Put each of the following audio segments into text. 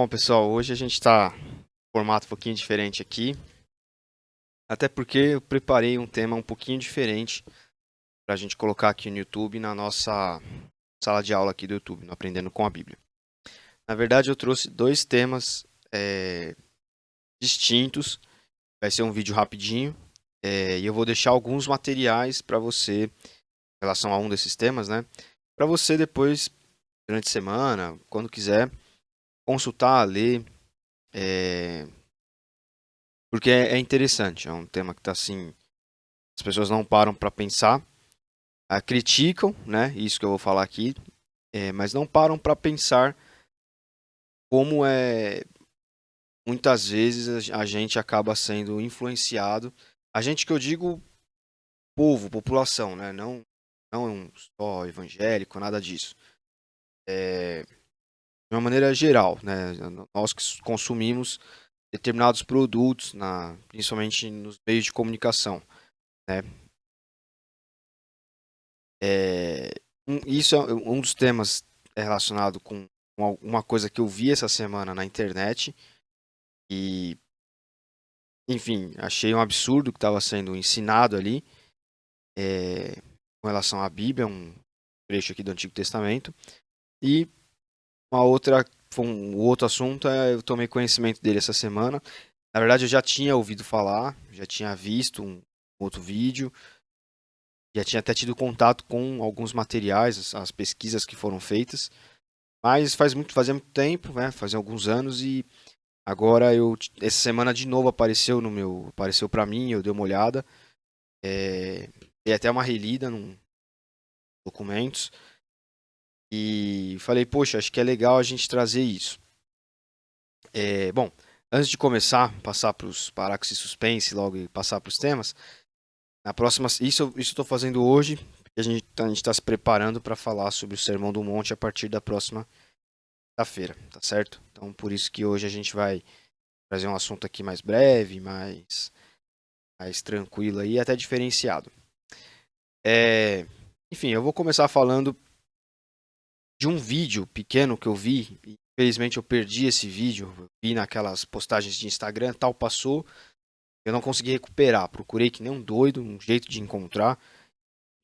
Bom, pessoal, hoje a gente está em formato um pouquinho diferente aqui, até porque eu preparei um tema um pouquinho diferente para a gente colocar aqui no YouTube, na nossa sala de aula aqui do YouTube, no Aprendendo com a Bíblia. Na verdade, eu trouxe dois temas distintos, vai ser um vídeo rapidinho, e eu vou deixar alguns materiais para você, em relação a um desses temas, né? Para você depois, durante a semana, quando quiser, consultar, ler, é, porque é interessante, é um tema que está assim, as pessoas não param para pensar, criticam, né? Isso que eu vou falar aqui, mas não param para pensar como muitas vezes a gente acaba sendo influenciado. A gente que eu digo povo, população, né? Não só evangélico, nada disso. De uma maneira geral, né? Nós que consumimos determinados produtos, principalmente nos meios de comunicação, né? Isso é um dos temas relacionado com uma coisa que eu vi essa semana na internet e, enfim, achei um absurdo o que estava sendo ensinado ali com relação à Bíblia, um trecho aqui do Antigo Testamento. E uma outra, um outro assunto, eu tomei conhecimento dele essa semana. Na verdade, eu já tinha ouvido falar, já tinha visto um outro vídeo, já tinha até tido contato com alguns materiais, as pesquisas que foram feitas. Mas fazia muito tempo, né? Fazia alguns anos e agora essa semana de novo apareceu para mim, eu dei uma olhada, dei até uma relida nos documentos e falei, poxa, acho que é legal a gente trazer isso. Bom, antes de começar, parar com esse suspense logo e passar para os temas, na próxima, isso eu estou fazendo hoje, porque a gente está se preparando para falar sobre o Sermão do Monte a partir da próxima quinta-feira, tá certo? Então, por isso que hoje a gente vai trazer um assunto aqui mais breve, mais tranquilo aí, até diferenciado. Enfim, eu vou começar falando de um vídeo pequeno que eu vi. Infelizmente eu perdi esse vídeo, eu vi naquelas postagens de Instagram, tal, passou, eu não consegui recuperar. Procurei que nem um doido, um jeito de encontrar.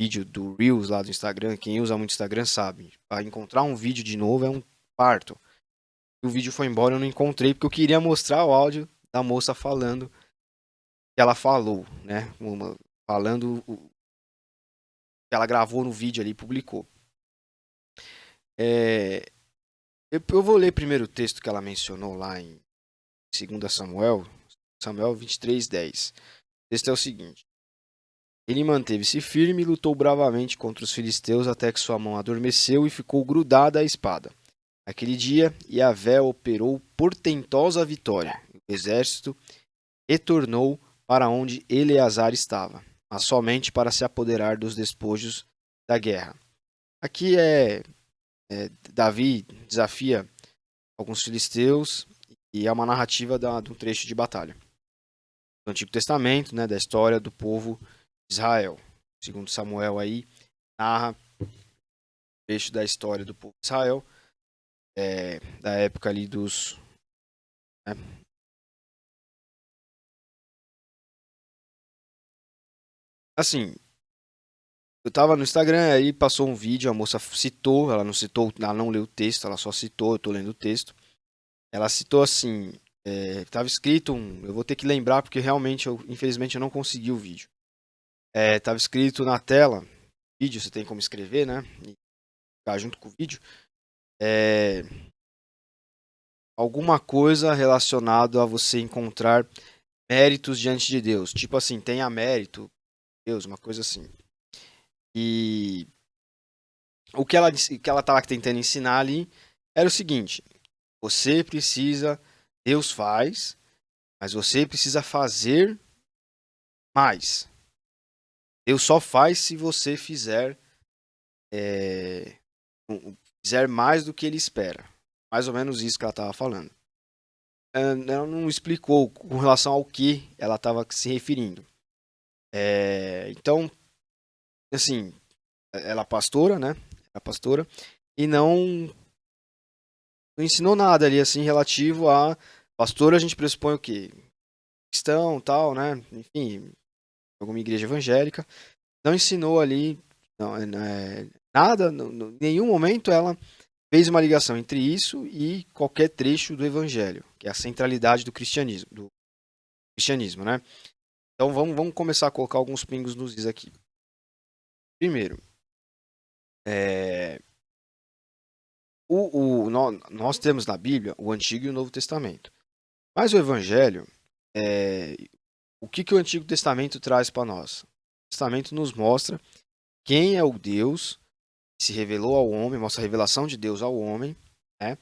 Vídeo do Reels lá do Instagram, quem usa muito Instagram sabe. Para encontrar um vídeo de novo é um parto. O vídeo foi embora, eu não encontrei porque eu queria mostrar o áudio da moça falando que ela falou, né? Falando o que ela gravou no vídeo ali e publicou. Eu vou ler primeiro o texto que ela mencionou lá em 2 Samuel 23:10. O texto é o seguinte: Ele manteve-se firme e lutou bravamente contra os filisteus até que sua mão adormeceu e ficou grudada à espada. Aquele dia, Yahvé operou portentosa vitória. O exército retornou para onde Eleazar estava, mas somente para se apoderar dos despojos da guerra. Aqui Davi desafia alguns filisteus e é uma narrativa de um trecho de batalha do Antigo Testamento, né, da história do povo de Israel. Segundo Samuel aí narra um trecho da história do povo de Israel, da época ali dos, né. Assim, eu tava no Instagram, aí passou um vídeo, a moça citou, ela não leu o texto, ela só citou, eu tô lendo o texto. Ela citou assim, tava escrito eu vou ter que lembrar porque realmente, infelizmente, eu não consegui o vídeo. Tava escrito na tela, vídeo você tem como escrever, né? E ficar junto com o vídeo. Alguma coisa relacionado a você encontrar méritos diante de Deus. Tipo assim, tenha mérito, Deus, uma coisa assim. E o que ela estava tentando ensinar ali era o seguinte: você precisa, Deus faz, mas você precisa fazer mais. Deus só faz se você é, fizer mais do que ele espera. Mais ou menos isso que ela estava falando. Ela não explicou com relação ao que ela estava se referindo. Então, assim, ela é pastora, né? É pastora, e não não ensinou nada ali assim relativo a pastor, a gente pressupõe o quê? Cristão, tal, né? Enfim, alguma igreja evangélica. Não ensinou ali não, nada, em nenhum momento ela fez uma ligação entre isso e qualquer trecho do evangelho, que é a centralidade do cristianismo, né? Então vamos começar a colocar alguns pingos nos is aqui. Primeiro, é, nós temos na Bíblia o Antigo e o Novo Testamento. Mas o Evangelho, é, o que o Antigo Testamento traz para nós? O Testamento nos mostra quem é o Deus que se revelou ao homem, mostra a revelação de Deus ao homem, né?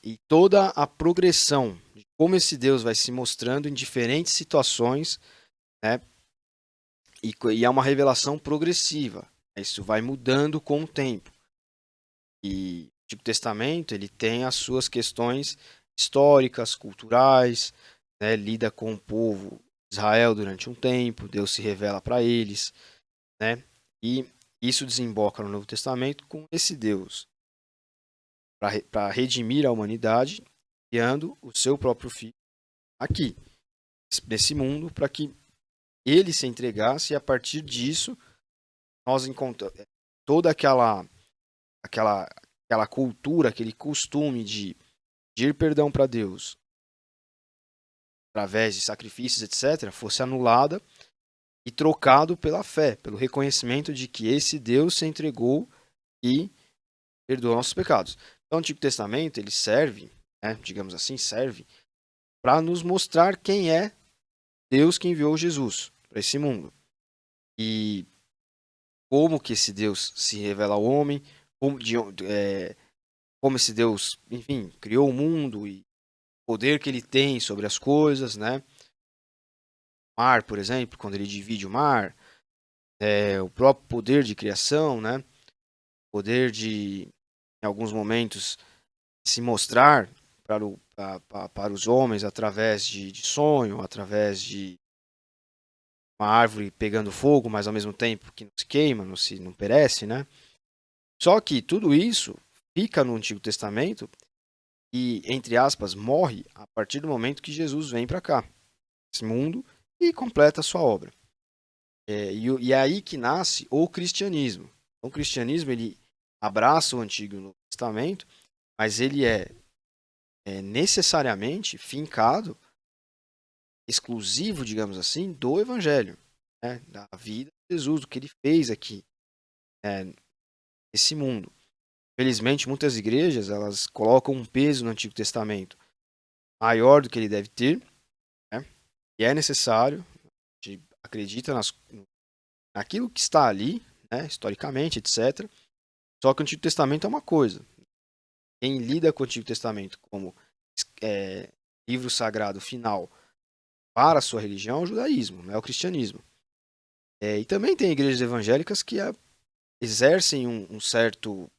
E toda a progressão de como esse Deus vai se mostrando em diferentes situações, né? E é uma revelação progressiva. Isso vai mudando com o tempo. E o Antigo Testamento ele tem as suas questões históricas, culturais, né? Lida com o povo de Israel durante um tempo, Deus se revela para eles, né? E isso desemboca no Novo Testamento com esse Deus para redimir a humanidade, criando o seu próprio filho aqui, nesse mundo, para que ele se entregasse e a partir disso nós encontramos toda aquela cultura, aquele costume de pedir perdão para Deus através de sacrifícios, etc., fosse anulada e trocado pela fé, pelo reconhecimento de que esse Deus se entregou e perdoa nossos pecados. Então, o Antigo Testamento ele serve, né, digamos assim, serve para nos mostrar quem é Deus que enviou Jesus para esse mundo e como que esse Deus se revela ao homem, como esse Deus, enfim, criou o mundo e o poder que ele tem sobre as coisas, né? O mar, por exemplo, quando ele divide o mar, o próprio poder de criação, né? Poder de, em alguns momentos, se mostrar para os homens através de sonho, através de uma árvore pegando fogo, mas ao mesmo tempo que não se queima, não perece, né? Só que tudo isso fica no Antigo Testamento e, entre aspas, morre a partir do momento que Jesus vem para cá, esse mundo, e completa a sua obra. E é aí que nasce o cristianismo. Então, o cristianismo ele abraça o Antigo e o Novo Testamento, mas ele é necessariamente fincado, exclusivo, digamos assim, do Evangelho, né? Da vida de Jesus, do que ele fez aqui, nesse mundo. Felizmente, muitas igrejas elas colocam um peso no Antigo Testamento maior do que ele deve ter, né? E é necessário, a gente acredita naquilo que está ali, né? Historicamente, etc. Só que o Antigo Testamento é uma coisa. Quem lida com o Antigo Testamento como é, livro sagrado final para a sua religião é o judaísmo, não é o cristianismo. E também tem igrejas evangélicas que exercem um certo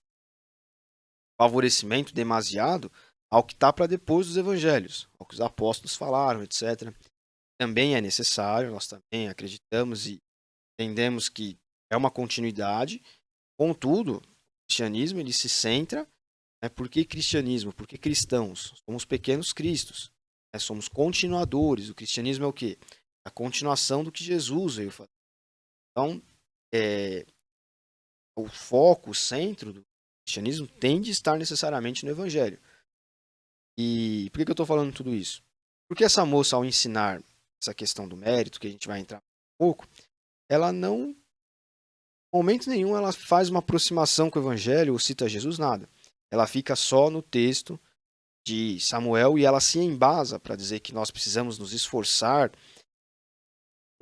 favorecimento demasiado ao que está para depois dos evangelhos, ao que os apóstolos falaram, etc. Também é necessário, nós também acreditamos e entendemos que é uma continuidade. Contudo, o cristianismo ele se centra, né, por que cristianismo? Porque cristãos, somos pequenos cristos, né, somos continuadores. O cristianismo é o quê? A continuação do que Jesus veio fazer. Então, o foco, o centro do cristianismo tem de estar necessariamente no evangelho. E por que eu estou falando tudo isso? Porque essa moça, ao ensinar essa questão do mérito, que a gente vai entrar um pouco, ela não, em momento nenhum, ela faz uma aproximação com o evangelho ou cita Jesus, nada. Ela fica só no texto de Samuel e ela se embasa para dizer que nós precisamos nos esforçar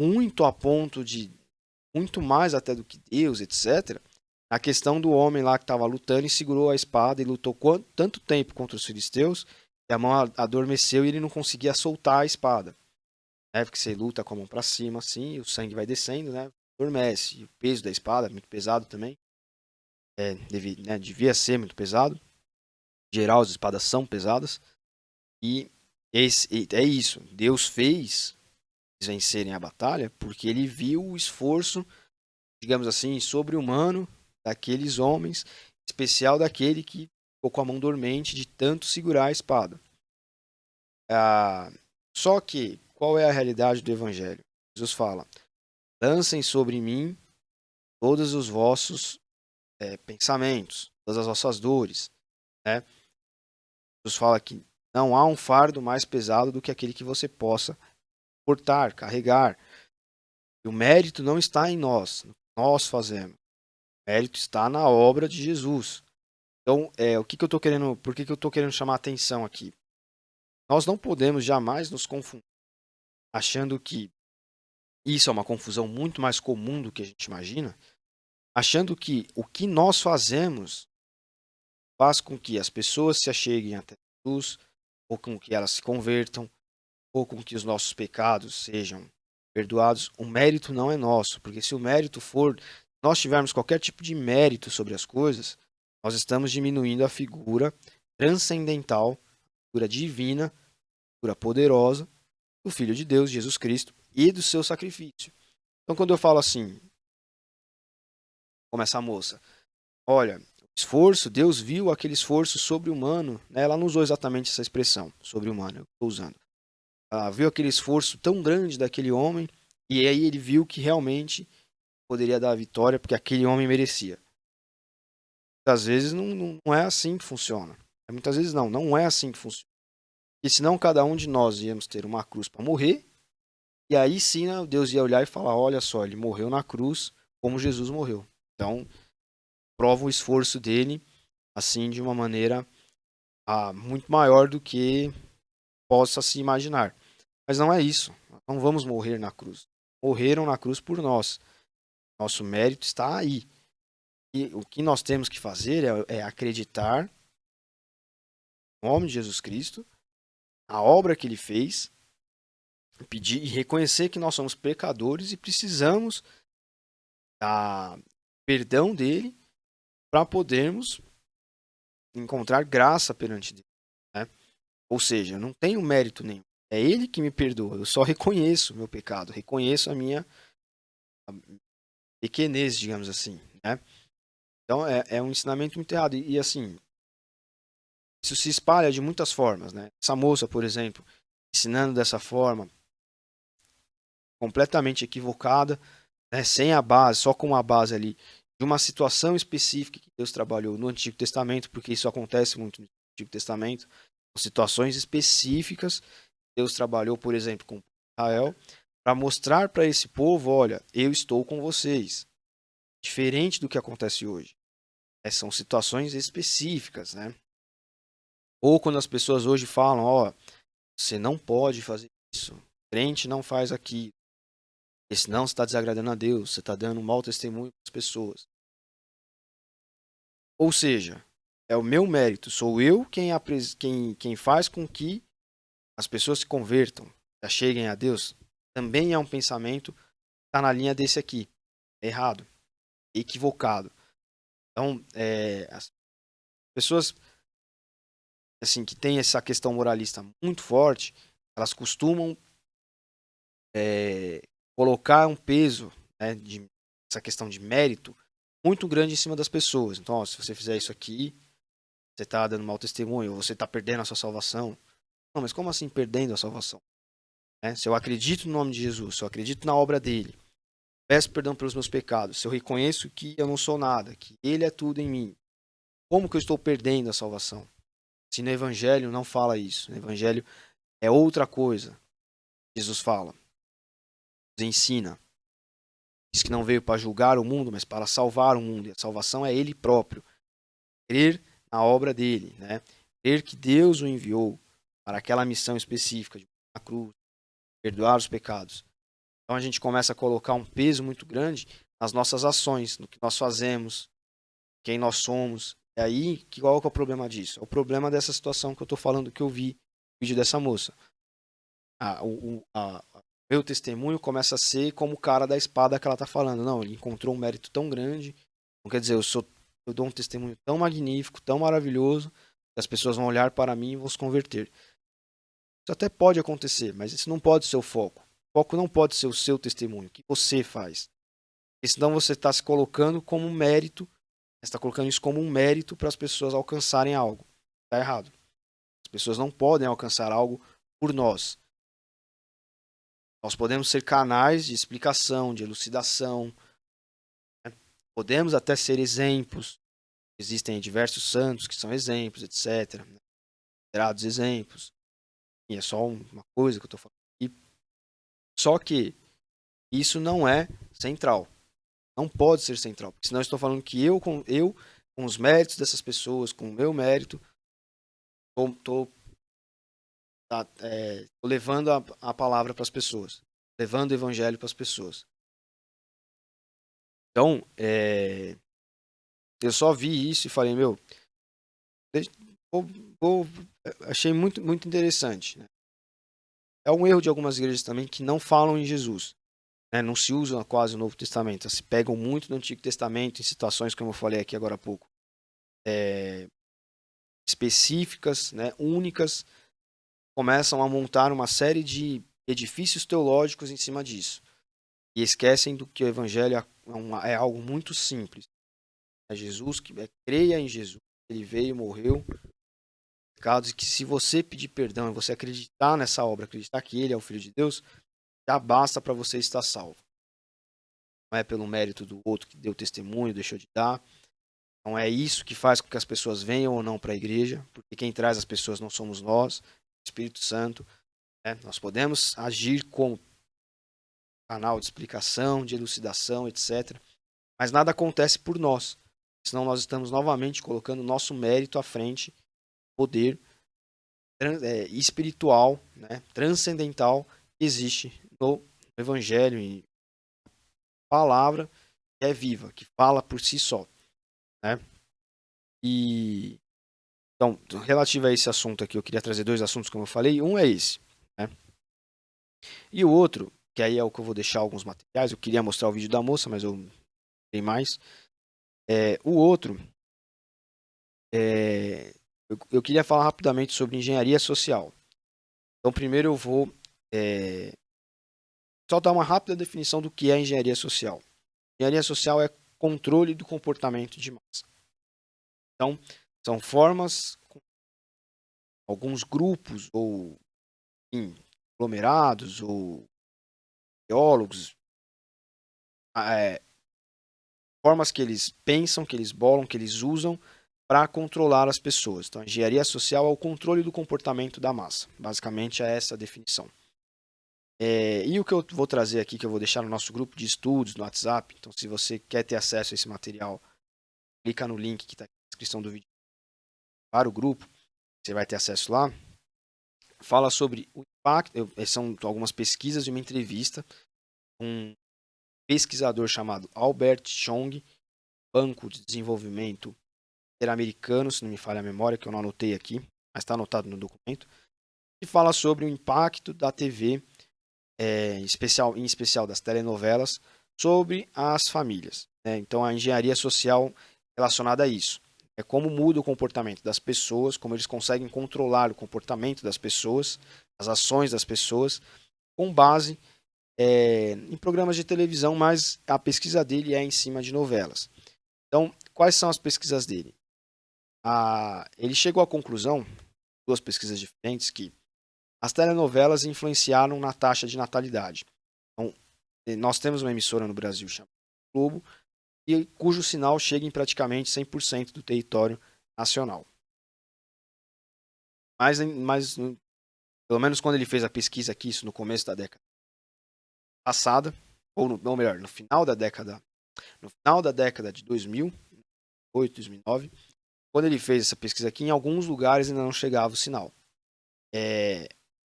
muito a ponto de, muito mais até do que Deus, etc., a questão do homem lá que estava lutando e segurou a espada e lutou tanto tempo contra os filisteus que a mão adormeceu e ele não conseguia soltar a espada. Né? Porque você luta com a mão para cima assim, o sangue vai descendo, né? Adormece. E o peso da espada é muito pesado também. Devia ser muito pesado. Em geral, as espadas são pesadas. E é isso. Deus fez eles vencerem a batalha porque ele viu o esforço, digamos assim, sobre-humano daqueles homens, especial daquele que ficou com a mão dormente de tanto segurar a espada. Só que, qual é a realidade do Evangelho? Jesus fala, lancem sobre mim todos os vossos pensamentos, todas as vossas dores. Né? Jesus fala que não há um fardo mais pesado do que aquele que você possa portar, carregar. E o mérito não está em nós, no que nós fazemos. O mérito está na obra de Jesus. Então, por que eu estou querendo chamar a atenção aqui? Nós não podemos jamais nos confundir, achando que isso é uma confusão muito mais comum do que a gente imagina, achando que o que nós fazemos faz com que as pessoas se acheguem até Jesus, ou com que elas se convertam, ou com que os nossos pecados sejam perdoados. O mérito não é nosso, porque se o mérito for, nós tivermos qualquer tipo de mérito sobre as coisas, nós estamos diminuindo a figura transcendental, a figura divina, a figura poderosa do Filho de Deus, Jesus Cristo, e do seu sacrifício. Então, quando eu falo assim, como essa moça, olha, esforço, Deus viu aquele esforço sobre-humano, né? Ela não usou exatamente essa expressão, sobre-humano, eu estou usando. Ela viu aquele esforço tão grande daquele homem, e aí ele viu que realmente poderia dar a vitória, porque aquele homem merecia. Muitas vezes não é assim que funciona. Muitas vezes não é assim que funciona. E senão cada um de nós íamos ter uma cruz para morrer, e aí sim Deus ia olhar e falar, olha só, ele morreu na cruz como Jesus morreu. Então, prova o esforço dele, assim, de uma maneira muito maior do que possa se imaginar. Mas não é isso. Nós não vamos morrer na cruz. Morreram na cruz por nós. Nosso mérito está aí. E o que nós temos que fazer é acreditar no nome de Jesus Cristo, na obra que ele fez, pedir e reconhecer que nós somos pecadores e precisamos da perdão dele para podermos encontrar graça perante Deus. Né? Ou seja, eu não tenho mérito nenhum. É ele que me perdoa. Eu só reconheço o meu pecado, reconheço a minha pequenez, digamos assim. Né? Então é um ensinamento muito errado. E assim, isso se espalha de muitas formas. Né? Essa moça, por exemplo, ensinando dessa forma, completamente equivocada, né? Sem a base, só com a base ali de uma situação específica que Deus trabalhou no Antigo Testamento, porque isso acontece muito no Antigo Testamento, situações específicas. Deus trabalhou, por exemplo, com Israel, para mostrar para esse povo, olha, eu estou com vocês. Diferente do que acontece hoje. São situações específicas, né? Ou quando as pessoas hoje falam, ó, você não pode fazer isso, o crente não faz aquilo, porque senão você está desagradando a Deus, você está dando um mau testemunho para as pessoas. Ou seja, é o meu mérito, sou eu quem faz com que as pessoas se convertam, já cheguem a Deus. Também é um pensamento que está na linha desse aqui, é errado, é equivocado. Então, as pessoas assim que têm essa questão moralista muito forte, elas costumam colocar um peso, né, essa questão de mérito muito grande em cima das pessoas. Então, ó, se você fizer isso aqui, você está dando mau testemunho, ou você está perdendo a sua salvação. Não, mas como assim perdendo a salvação? Se eu acredito no nome de Jesus, se eu acredito na obra dele, peço perdão pelos meus pecados, se eu reconheço que eu não sou nada, que ele é tudo em mim, como que eu estou perdendo a salvação? Se no Evangelho não fala isso, no Evangelho é outra coisa. Jesus fala, nos ensina, diz que não veio para julgar o mundo, mas para salvar o mundo, e a salvação é ele próprio. Crer na obra dele, né? Crer que Deus o enviou para aquela missão específica de a cruz, perdoar os pecados. Então a gente começa a colocar um peso muito grande nas nossas ações, no que nós fazemos, quem nós somos. E aí, qual que é o problema disso? É o problema dessa situação que eu estou falando, que eu vi no vídeo dessa moça. O meu testemunho começa a ser como o cara da espada que ela está falando. Não, ele encontrou um mérito tão grande. Não quer dizer, eu dou um testemunho tão magnífico, tão maravilhoso, que as pessoas vão olhar para mim e vão se converter. Isso até pode acontecer, mas isso não pode ser o foco. O foco não pode ser o seu testemunho, o que você faz. Porque senão você está se colocando como mérito Você está colocando isso como um mérito para as pessoas alcançarem algo. Está errado. As pessoas não podem alcançar algo por nós. Nós podemos ser canais de explicação, de elucidação, né? Podemos até ser exemplos. Existem diversos santos que são exemplos, etc. Considerados exemplos. E é só uma coisa que eu estou falando aqui. Só que isso não é central. Não pode ser central. Porque senão eu estou falando que com os méritos dessas pessoas, com o meu mérito, estou levando a palavra para as pessoas. Levando o evangelho para as pessoas. Então, eu só vi isso e falei, achei muito, muito interessante. Né? É um erro de algumas igrejas também que não falam em Jesus. Né? Não se usam quase o Novo Testamento. Se pegam muito do Antigo Testamento em situações, como eu falei aqui agora há pouco, específicas, né? Únicas, começam a montar uma série de edifícios teológicos em cima disso. E esquecem do que o Evangelho é algo muito simples. É Jesus, creia em Jesus. Ele veio, morreu, pecados, e que se você pedir perdão e você acreditar nessa obra, acreditar que ele é o Filho de Deus, já basta para você estar salvo. Não é pelo mérito do outro que deu testemunho, deixou de dar. Não é isso que faz com que as pessoas venham ou não para a igreja, porque quem traz as pessoas não somos nós, o Espírito Santo. Né? Nós podemos agir como canal de explicação, de elucidação, etc. Mas nada acontece por nós. Senão nós estamos novamente colocando nosso mérito à frente, poder espiritual, né, transcendental, que existe no Evangelho e palavra que é viva, que fala por si só. Né? E então, relativo a esse assunto aqui, eu queria trazer dois assuntos, como eu falei. Um é esse. Né? E o outro, que aí é o que eu vou deixar alguns materiais, eu queria mostrar o vídeo da moça, mas eu tem mais. O outro, eu queria falar rapidamente sobre engenharia social. Então, primeiro eu vou só dar uma rápida definição do que é engenharia social. Engenharia social é controle do comportamento de massa. Então, são formas, alguns grupos ou aglomerados ou teólogos, formas que eles pensam, que eles bolam, que eles usam para controlar as pessoas. Então, a engenharia social é o controle do comportamento da massa. Basicamente, é essa a definição. E o que eu vou trazer aqui, que eu vou deixar no nosso grupo de estudos, no WhatsApp. Então, se você quer ter acesso a esse material, clica no link que está na descrição do vídeo para o grupo. Você vai ter acesso lá. Fala sobre o impacto. São algumas pesquisas e uma entrevista com um pesquisador chamado Albert Chong, Banco de Desenvolvimento Interamericano, se não me falha a memória, que eu não anotei aqui, mas está anotado no documento, que fala sobre o impacto da TV, em especial das telenovelas, sobre as famílias. Né? Então, a engenharia social relacionada a isso. É como muda o comportamento das pessoas, como eles conseguem controlar o comportamento das pessoas, as ações das pessoas, com base em programas de televisão, mas a pesquisa dele é em cima de novelas. Então, quais são as pesquisas dele? Ele chegou à conclusão, duas pesquisas diferentes, que as telenovelas influenciaram na taxa de natalidade. Então, nós temos uma emissora no Brasil chamada Globo, cujo sinal chega em praticamente 100% do território nacional. Mas, pelo menos quando ele fez a pesquisa aqui, isso no começo da década passada, ou melhor, no final da década de 2008, 2009, quando ele fez essa pesquisa aqui, em alguns lugares ainda não chegava o sinal.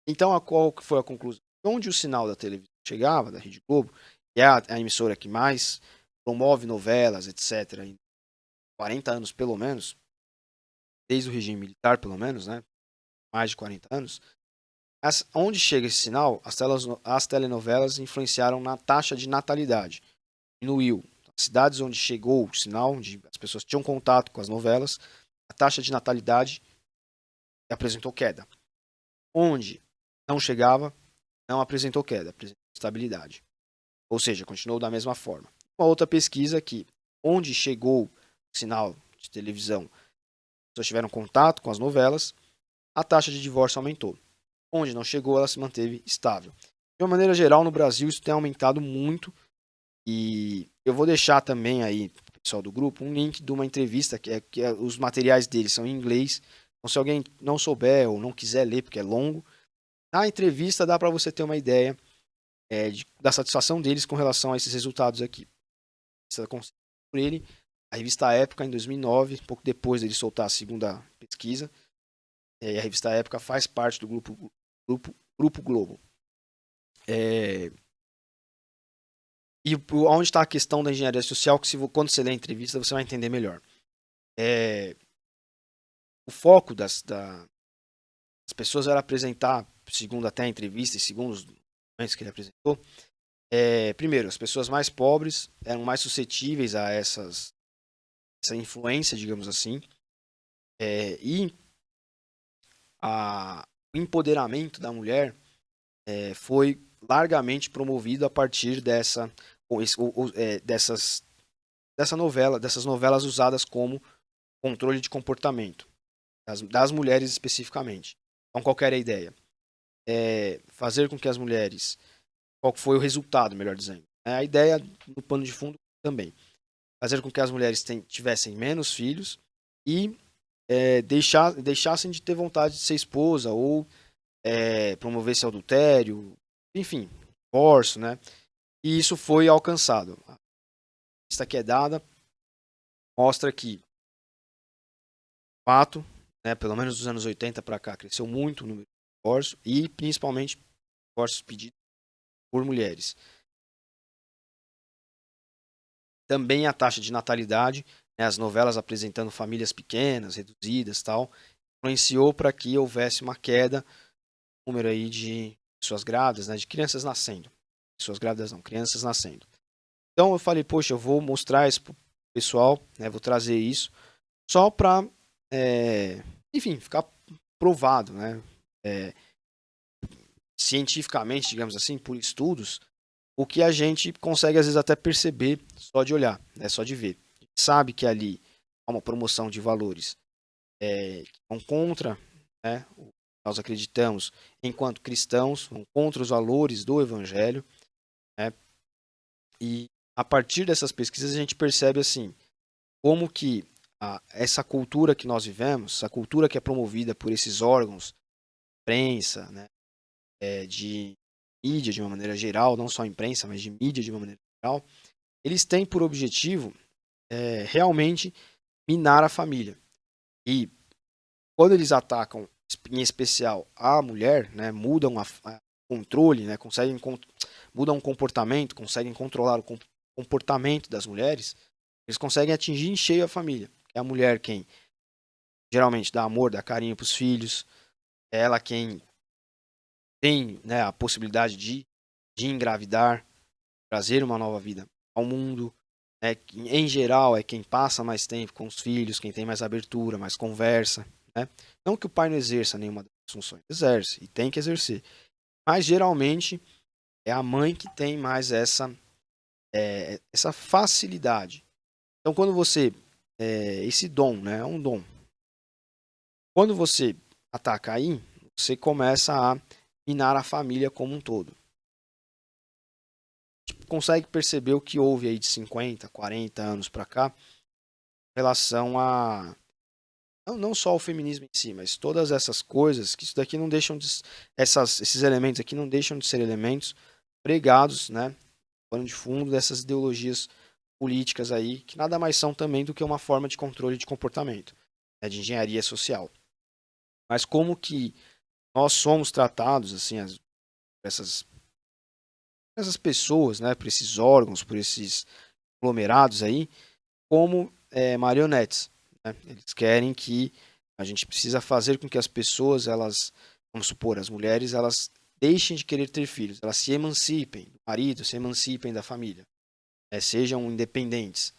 Então, qual foi a conclusão? Onde o sinal da televisão chegava, da Rede Globo, que é a emissora que mais promove novelas, etc., em 40 anos pelo menos, desde o regime militar pelo menos, né? Mais de 40 anos, onde chega esse sinal, as telenovelas influenciaram na taxa de natalidade. Diminuiu. As cidades onde chegou o sinal, onde as pessoas tinham contato com as novelas, a taxa de natalidade apresentou queda. Onde não chegava, não apresentou queda, apresentou estabilidade. Ou seja, continuou da mesma forma. Uma outra pesquisa que, onde chegou sinal de televisão, as pessoas tiveram contato com as novelas, a taxa de divórcio aumentou. Onde não chegou, ela se manteve estável. De uma maneira geral, no Brasil, isso tem aumentado muito. E eu vou deixar também aí, pro pessoal do grupo, um link de uma entrevista, os materiais deles são em inglês. Então, se alguém não souber ou não quiser ler, porque é longo, na entrevista dá para você ter uma ideia da satisfação deles com relação a esses resultados aqui. Você consegue por ele, a revista Época, em 2009, pouco depois dele soltar a segunda pesquisa. A revista Época faz parte do Grupo Globo. E onde está a questão da engenharia social, que quando você lê a entrevista você vai entender melhor. O foco das pessoas era apresentar, segundo até a entrevista e segundo os documentos que ele apresentou, primeiro, as pessoas mais pobres eram mais suscetíveis a essa influência, digamos assim, e o empoderamento da mulher foi largamente promovido a partir dessas novelas usadas como controle de comportamento, das mulheres especificamente. Então, qual era a ideia? Fazer com que as mulheres... Qual foi o resultado, melhor dizendo? A ideia, no pano de fundo, também. Fazer com que as mulheres tivessem menos filhos e deixassem de ter vontade de ser esposa ou promover esse adultério, enfim, divórcio, né? E isso foi alcançado. A lista que é dada mostra que, de fato, né, pelo menos dos anos 80 para cá, cresceu muito o número de divórcios e, principalmente, divórcios pedidos por mulheres. Também a taxa de natalidade, né, as novelas apresentando famílias pequenas, reduzidas, tal, influenciou para que houvesse uma queda no número aí de pessoas grávidas, né, de crianças nascendo. Pessoas grávidas não, crianças nascendo. Então eu falei, poxa, eu vou mostrar isso pro pessoal, né, vou trazer isso, só para, enfim, ficar provado, né, cientificamente, digamos assim, por estudos, o que a gente consegue às vezes até perceber só de olhar, né, só de ver. A gente sabe que ali há uma promoção de valores que vão contra, né, nós acreditamos, enquanto cristãos, vão contra os valores do Evangelho, né, e a partir dessas pesquisas a gente percebe assim, como que essa cultura que nós vivemos, essa cultura que é promovida por esses órgãos, imprensa, né, de mídia de uma maneira geral, não só imprensa, mas de mídia de uma maneira geral, eles têm por objetivo realmente minar a família. E quando eles atacam, em especial, a mulher, né, mudam o controle, né, mudam o comportamento, conseguem controlar o comportamento das mulheres, eles conseguem atingir em cheio a família. É a mulher quem geralmente dá amor, dá carinho para os filhos, é ela quem tem, né, a possibilidade de engravidar, trazer uma nova vida ao mundo. Em geral, é quem passa mais tempo com os filhos, quem tem mais abertura, mais conversa. Né? Não que o pai não exerça nenhuma das funções, exerce e tem que exercer. Mas geralmente é a mãe que tem mais essa facilidade. Então, quando você. Esse dom, né? É um dom. Quando você ataca aí, você começa a minar a família como um todo. Consegue perceber o que houve aí de 50, 40 anos para cá em relação a não só o feminismo em si, mas todas essas coisas, que isso daqui não deixam de esses elementos aqui não deixam de ser elementos pregados, né, pano de fundo dessas ideologias políticas aí, que nada mais são também do que uma forma de controle de comportamento, né, de engenharia social. Mas como que nós somos tratados assim, essas pessoas, né, por esses órgãos, por esses aglomerados aí, como marionetes. Né? Eles querem que a gente precisa fazer com que as pessoas, elas, vamos supor, as mulheres, elas deixem de querer ter filhos, elas se emancipem do marido, se emancipem da família, sejam independentes.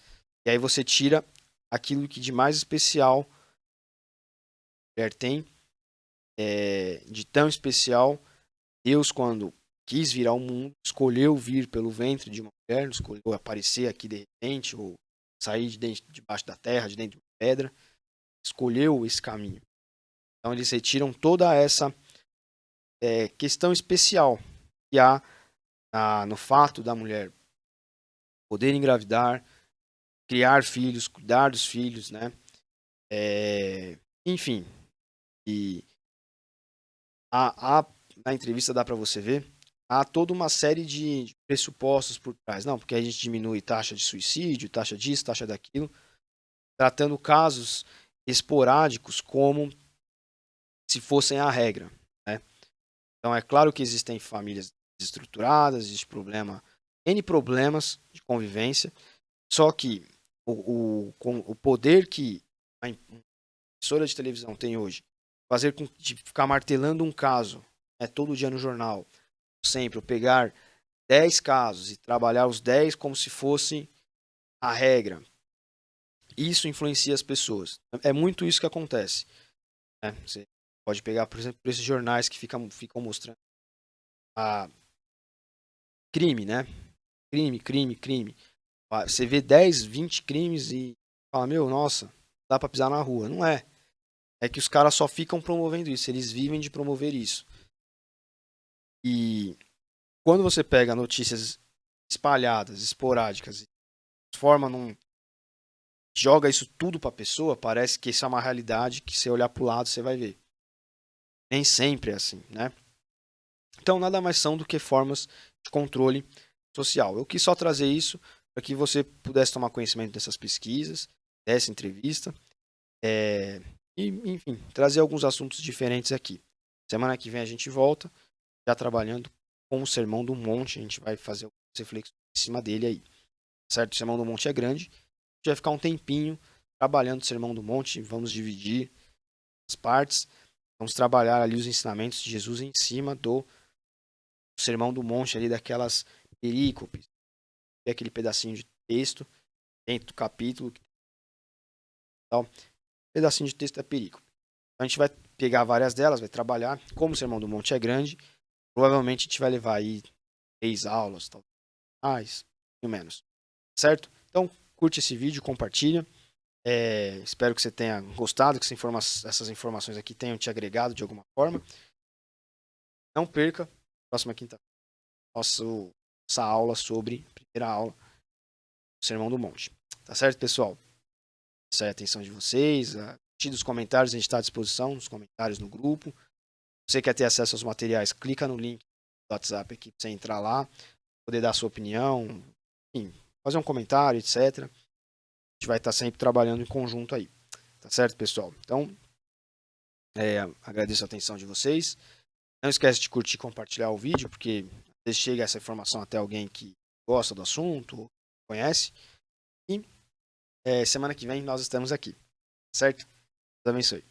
E aí você tira aquilo que de mais especial a mulher tem, de tão especial. Deus, quando quis vir ao mundo, escolheu vir pelo ventre de uma mulher, não escolheu aparecer aqui de repente, ou sair debaixo da terra, de dentro de uma pedra, escolheu esse caminho. Então eles retiram toda essa questão especial que há no fato da mulher poder engravidar, criar filhos, cuidar dos filhos, né? Enfim, e na entrevista dá para você ver, há toda uma série de pressupostos por trás. Não, porque a gente diminui taxa de suicídio, taxa disso, taxa daquilo, tratando casos esporádicos como se fossem a regra, né? Então é claro que existem famílias desestruturadas, existe N problemas de convivência, só que o poder que a emissora de televisão tem hoje, fazer com de ficar martelando um caso, todo dia no jornal, sempre, ou pegar 10 casos e trabalhar os 10 como se fosse a regra, isso influencia as pessoas. É muito isso que acontece, né? Você pode pegar, por exemplo, esses jornais que ficam mostrando a crime, né? Crime. Você vê 10, 20 crimes e fala, meu, nossa, dá pra pisar na rua. Não é. É que os caras só ficam promovendo isso, eles vivem de promover isso. E quando você pega notícias espalhadas, esporádicas, e joga isso tudo pra pessoa, parece que isso é uma realidade que se olhar pro lado você vai ver. Nem sempre é assim, né? Então nada mais são do que formas de controle social. Eu quis só trazer isso para que você pudesse tomar conhecimento dessas pesquisas, dessa entrevista, e, enfim, trazer alguns assuntos diferentes aqui. Semana que vem a gente volta, já trabalhando com o Sermão do Monte, a gente vai fazer algumas reflexões em cima dele aí, certo? O Sermão do Monte é grande, a gente vai ficar um tempinho trabalhando o Sermão do Monte, vamos dividir as partes, vamos trabalhar ali os ensinamentos de Jesus em cima do Sermão do Monte ali, daquelas perícopes, aquele pedacinho de texto dentro do capítulo, tal, pedacinho de texto é perícope. A gente vai pegar várias delas, vai trabalhar. Como o Sermão do Monte é grande, provavelmente a gente vai levar aí 3 aulas, tal, mais ou menos, certo? Então curte esse vídeo, compartilha. Espero que você tenha gostado, que essas informações aqui tenham te agregado de alguma forma. Não perca, próxima quinta, nossa aula sobre, primeira aula do Sermão do Monte. Tá certo, pessoal? Essa é a atenção de vocês. A partir dos comentários, a gente está à disposição, nos comentários no grupo. Se você quer ter acesso aos materiais, clica no link do WhatsApp aqui para você entrar lá, poder dar a sua opinião, enfim, fazer um comentário, etc. A gente vai estar sempre trabalhando em conjunto aí. Tá certo, pessoal? Então, agradeço a atenção de vocês. Não esquece de curtir e compartilhar o vídeo, porque às vezes chega essa informação até alguém que gosta do assunto, conhece. E semana que vem nós estamos aqui. Certo? Deus abençoe.